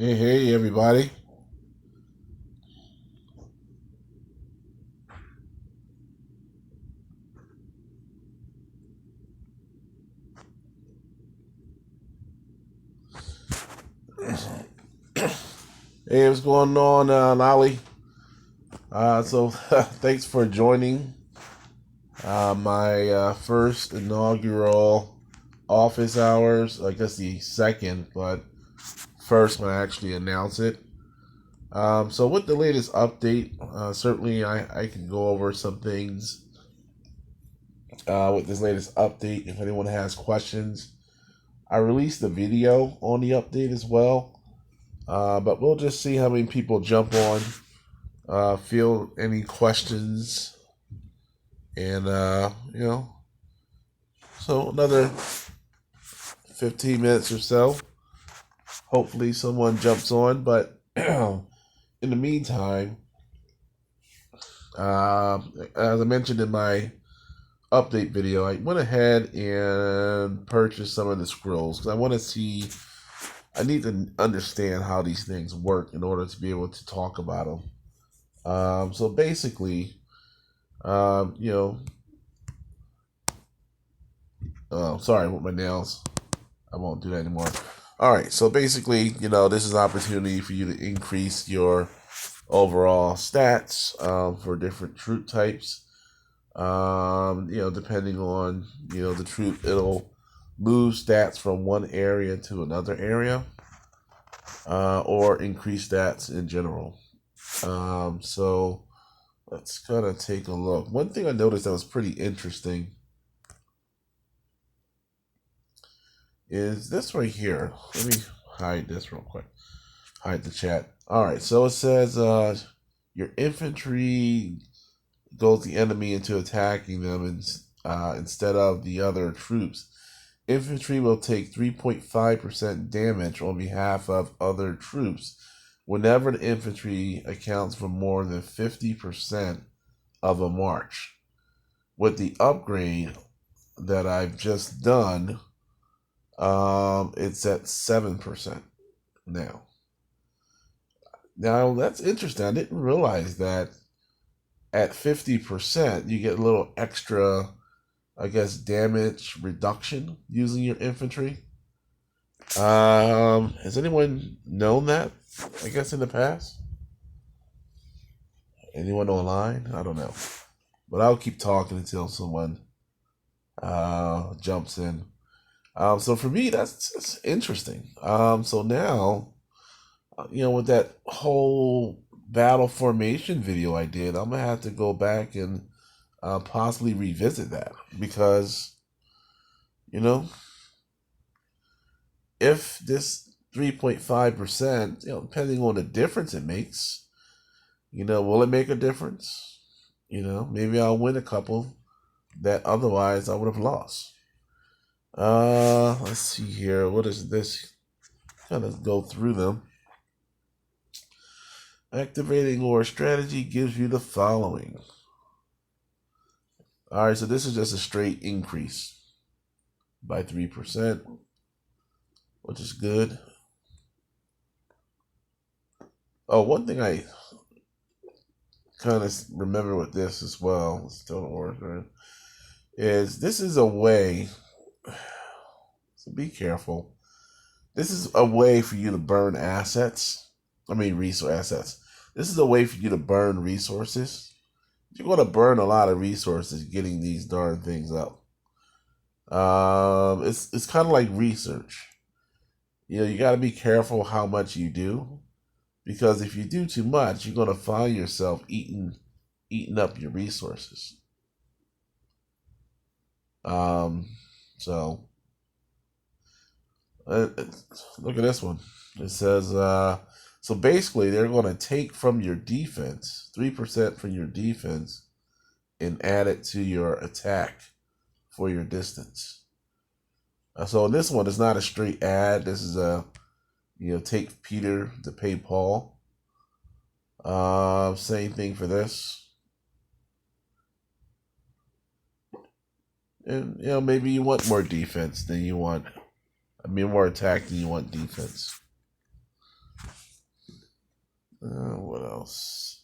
Hey, everybody. Hey, what's going on, Lolly? So, thanks for joining my first inaugural office hours. I guess the second, but first when I actually announce it. So, with the latest update, certainly I can go over some things with this latest update if anyone has questions. I released a video on the update as well, but we'll just see how many people jump on. Feel any questions, and so another 15 minutes or so. Hopefully, someone jumps on. But in the meantime, as I mentioned in my update video, I went ahead and purchased some of the scrolls because I want to see. I need to understand how these things work in order to be able to talk about them. So basically, you know, sorry with my nails. I won't do that anymore. All right, so basically, this is an opportunity for you to increase your overall stats for different troop types. Depending on the troop, it'll move stats from one area to another area, or increase stats in general. So let's kind of take a look. One thing I noticed that was pretty interesting is this right here. Let me hide this real quick. Hide the chat. All right, so it says your infantry goes the enemy into attacking them instead of the other troops. Infantry will take 3.5% damage on behalf of other troops whenever the infantry accounts for more than 50% of a march. With the upgrade that I've just done, it's at 7% now. Now that's interesting. I didn't realize that at 50% you get a little extra, I guess, damage reduction using your infantry. Has anyone known that? I guess in the past. Anyone online? I don't know, but I'll keep talking until someone jumps in. So for me, that's interesting. So now, with that whole battle formation video I did, I'm gonna have to go back and possibly revisit that because, you know, if this 3.5%, depending on the difference it makes, will it make a difference? Maybe I'll win a couple that otherwise I would have lost. Let's see here. What is this? Kind of go through them. Activating war strategy gives you the following. All right, so this is just a straight increase by 3%, which is good. Oh, one thing I kind of remember with this as well, still don't work, right? Is this is a way, so be careful. This is a way for you to burn assets. I mean, resource assets. This is a way for you to burn resources. You're going to burn a lot of resources getting these darn things up. It's kind of like research. You got to be careful how much you do, because if you do too much, you're going to find yourself eating up your resources. So look at this one. It says so basically they're going to take from your defense 3% from your defense and add it to your attack for your distance. So this one is not a straight add. This is a take Peter to pay Paul. Same thing for this. And maybe you want more defense than you want. I mean, more attack than you want defense. else.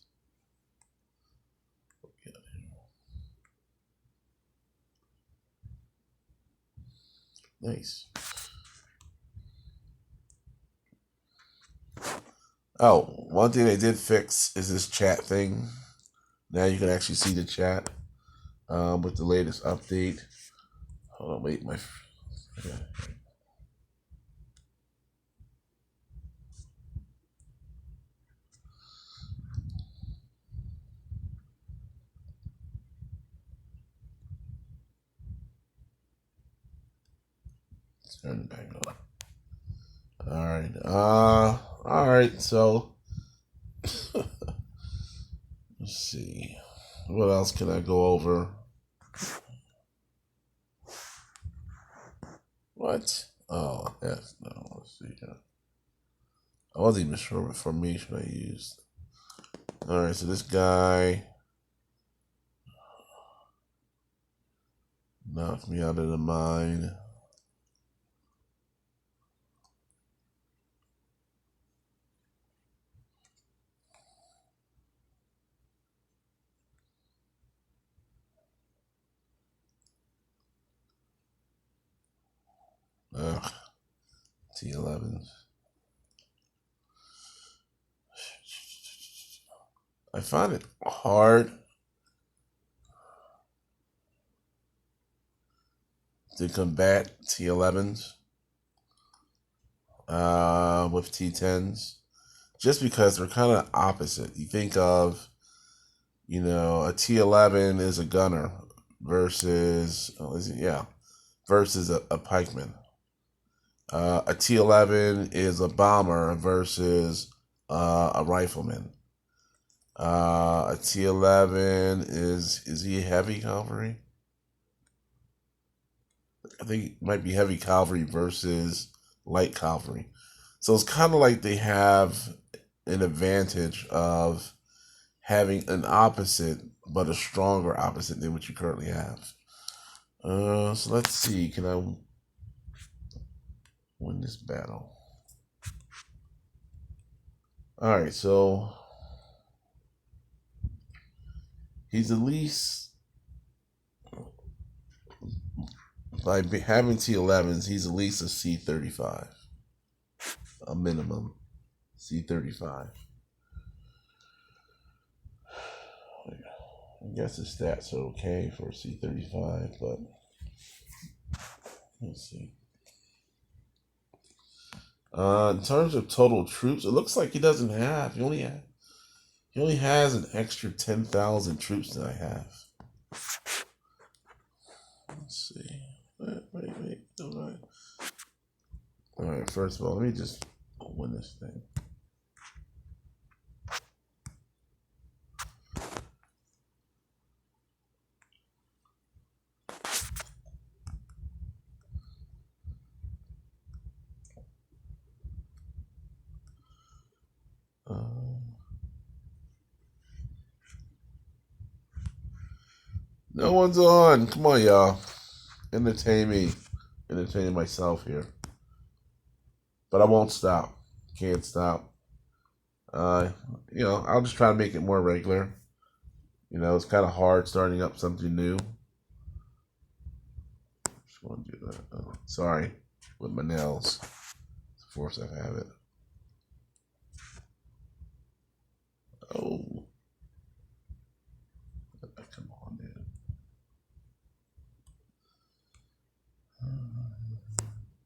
Nice. Oh, one thing they did fix is this chat thing. Now you can actually see the chat with the latest update. Hold on, wait, okay. Turn it back on. All right. All right. So, let's see. What else can I go over? What? Oh, yes. No. Let's see. I wasn't even sure what formation I used. All right. So this guy knocked me out of the mine. Ugh. T11s. I find it hard to combat T11s with T10s just because they're kind of opposite. You think of, a T11 is a gunner versus, versus a pikeman. A T11 is a bomber versus a rifleman. A T11 is he heavy cavalry? I think it might be heavy cavalry versus light cavalry. So it's kind of like they have an advantage of having an opposite, but a stronger opposite than what you currently have. So let's see. Can I win this battle? All right, so he's at least, by having T11s, he's at least a C35, a minimum C35. I guess his stats are okay for C35, but let's see. In terms of total troops, it looks like he doesn't have. He only has an extra 10,000 troops than I have. Let's see. Wait. All right. First of all, let me just win this thing. No one's on. Come on, y'all. Entertain me. Entertain myself here. But I won't stop. Can't stop. I'll just try to make it more regular. It's kind of hard starting up something new. Just want to do that. Oh, sorry, with my nails. It's a force I have it. Oh, come on, dude.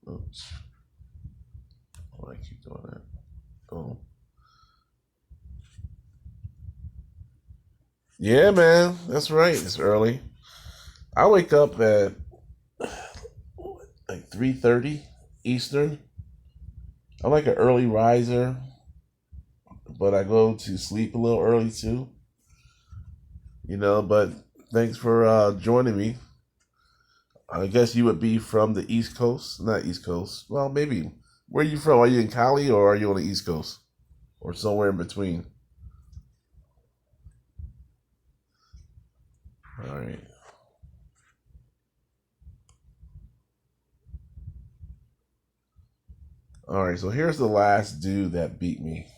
Oops. Why do I keep doing that? Oh. Yeah, man. That's right. It's early. I wake up at like 3:30 Eastern. I'm like an early riser, but I go to sleep a little early too. But thanks for joining me. I guess you would be from the East Coast, not East Coast. Well, maybe. Where are you from? Are you in Cali or are you on the East Coast, or somewhere in between? All right. All right. So here's the last dude that beat me.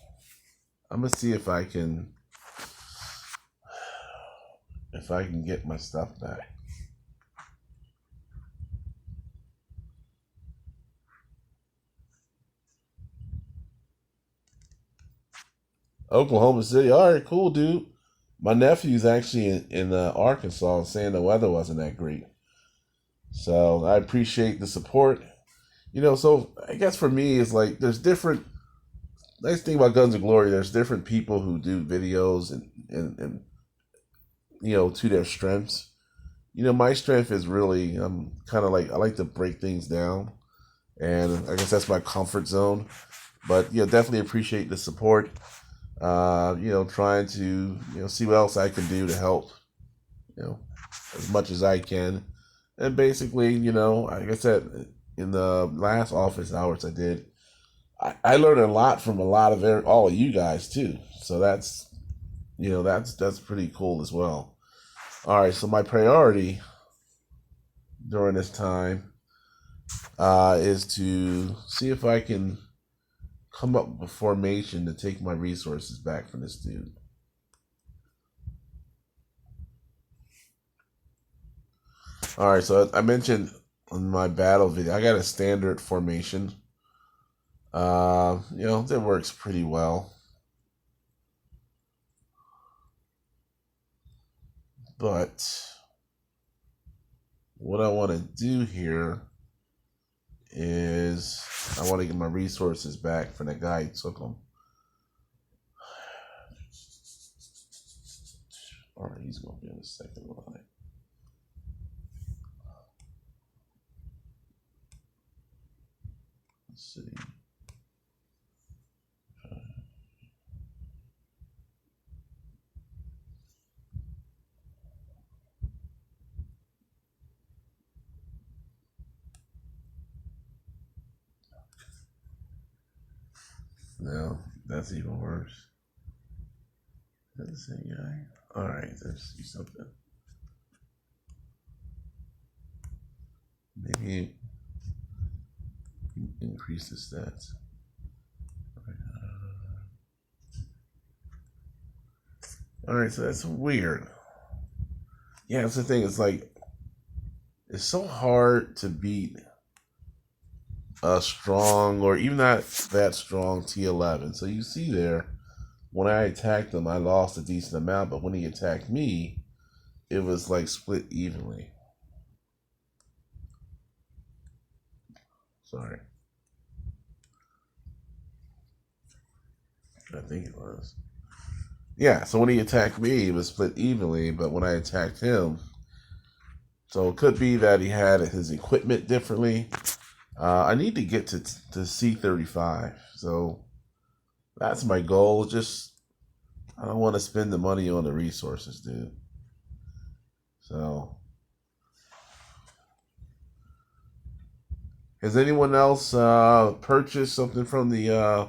I'm gonna see if I can get my stuff back. Oklahoma City. All right, cool, dude. My nephew's actually in Arkansas saying the weather wasn't that great. So I appreciate the support. So I guess for me, it's like there's different. Nice thing about Guns of Glory, there's different people who do videos and to their strengths. My strength is really I'm kind of like I like to break things down, and I guess that's my comfort zone. But definitely appreciate the support. Trying to see what else I can do to help, you know, as much as I can. And basically, like I said, in the last office hours I did, I learned a lot from a lot of all of you guys too. So that's pretty cool as well. All right, so my priority during this time is to see if I can come up with a formation to take my resources back from this dude. All right, so I mentioned in my battle video, I got a standard formation. That works pretty well. But what I want to do here is I want to get my resources back from the guy who took them. All right, he's going to be on the second line. Let's see. No, that's even worse. Is that the same guy? All right, let's see something. Maybe increase the stats. All right, so that's weird. Yeah, that's the thing. It's like it's so hard to beat a strong or even not that strong T11. So you see there, when I attacked him, I lost a decent amount, but when he attacked me, it was like split evenly. Sorry. I think it was. Yeah, so when he attacked me, it was split evenly, but when I attacked him, so it could be that he had his equipment differently. I need to get to C35, so that's my goal. Just I don't want to spend the money on the resources, dude. So, has anyone else purchased something from the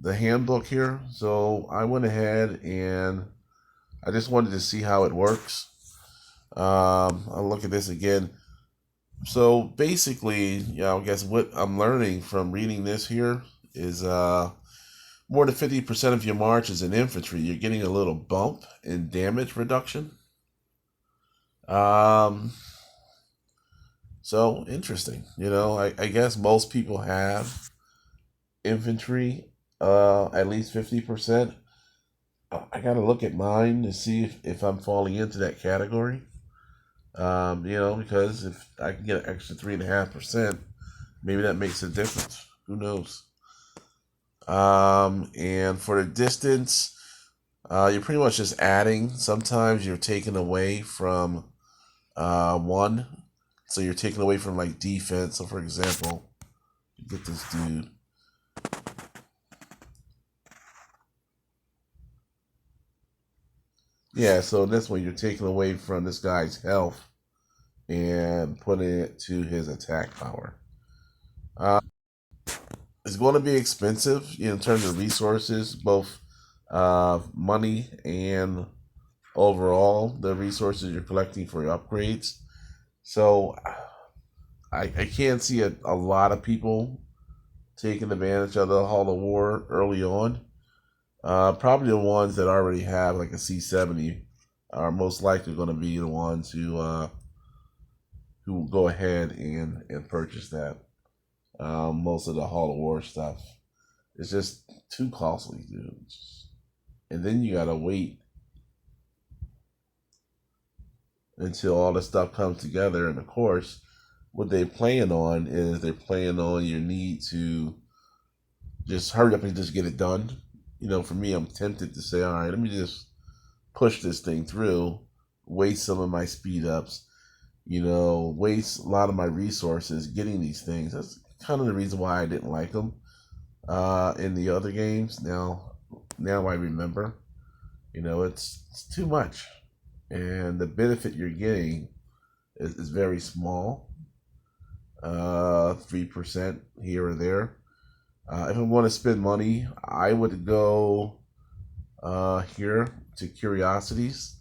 handbook here? So I went ahead and I just wanted to see how it works. I'll look at this again. So basically, I guess what I'm learning from reading this here is more than 50% of your march is in infantry. You're getting a little bump in damage reduction. So interesting. I guess most people have infantry at least 50%. I got to look at mine to see if I'm falling into that category. Because if I can get an extra 3.5%, maybe that makes a difference. Who knows? And for the distance, you're pretty much just adding. Sometimes you're taking away from one. So you're taking away from like defense. So for example, you get this dude. Yeah, so in this one you're taking away from this guy's health and putting it to his attack power. It's going to be expensive in terms of resources, both money and overall the resources you're collecting for your upgrades. So I can't see a lot of people taking advantage of the Hall of War early on. Probably the ones that already have like a C70 are most likely going to be the ones who will go ahead and purchase that. Most of the Hall of War stuff is just too costly, dude. And then you gotta wait until all the stuff comes together. And of course, what they plan on is they're playing on your need to just hurry up and just get it done. You know, for me, I'm tempted to say, all right, let me just push this thing through, waste some of my speed ups, waste a lot of my resources getting these things. That's kind of the reason why I didn't like them in the other games. Now I remember, it's too much, and the benefit you're getting is very small. 3% here or there. If I want to spend money, I would go here to Curiosities.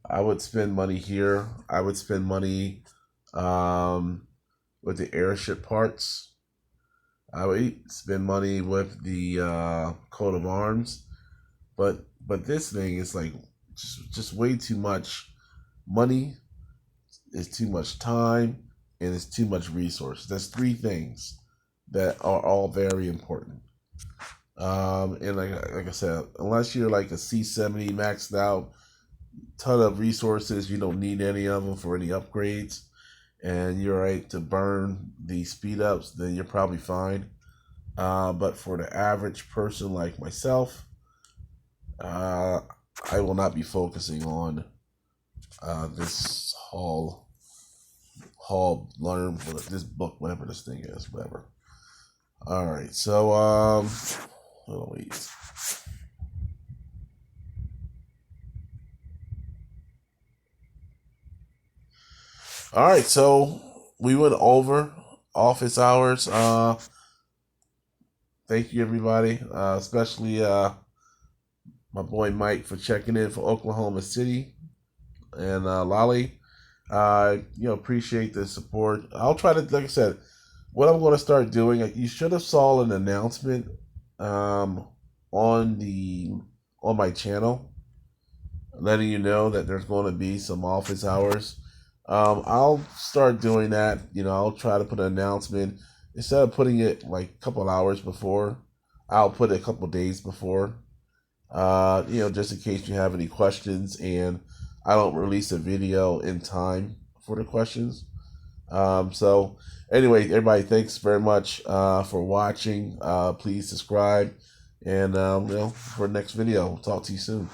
I would spend money here. I would spend money with the airship parts. I would spend money with the coat of arms. But this thing is like just way too much money. It's too much time, and it's too much resource. That's three things that are all very important. And like I said, unless you're like a C70 maxed out, ton of resources, you don't need any of them for any upgrades, and you're right to burn the speed ups, then you're probably fine. But for the average person like myself, I will not be focusing on this Hall learn this book, whatever this thing is, whatever. All right, so wait. All right, so we went over office hours. Thank you everybody, especially my boy Mike for checking in for Oklahoma City, and Lolly. Appreciate the support. I'll try to, like I said, what I'm going to start doing. You should have saw an announcement on my channel, letting you know that there's going to be some office hours. I'll start doing that. I'll try to put an announcement instead of putting it like a couple hours before. I'll put it a couple days before. Just in case you have any questions and I don't release a video in time for the questions. So anyway, everybody, thanks very much for watching. Please subscribe, and for the next video, talk to you soon.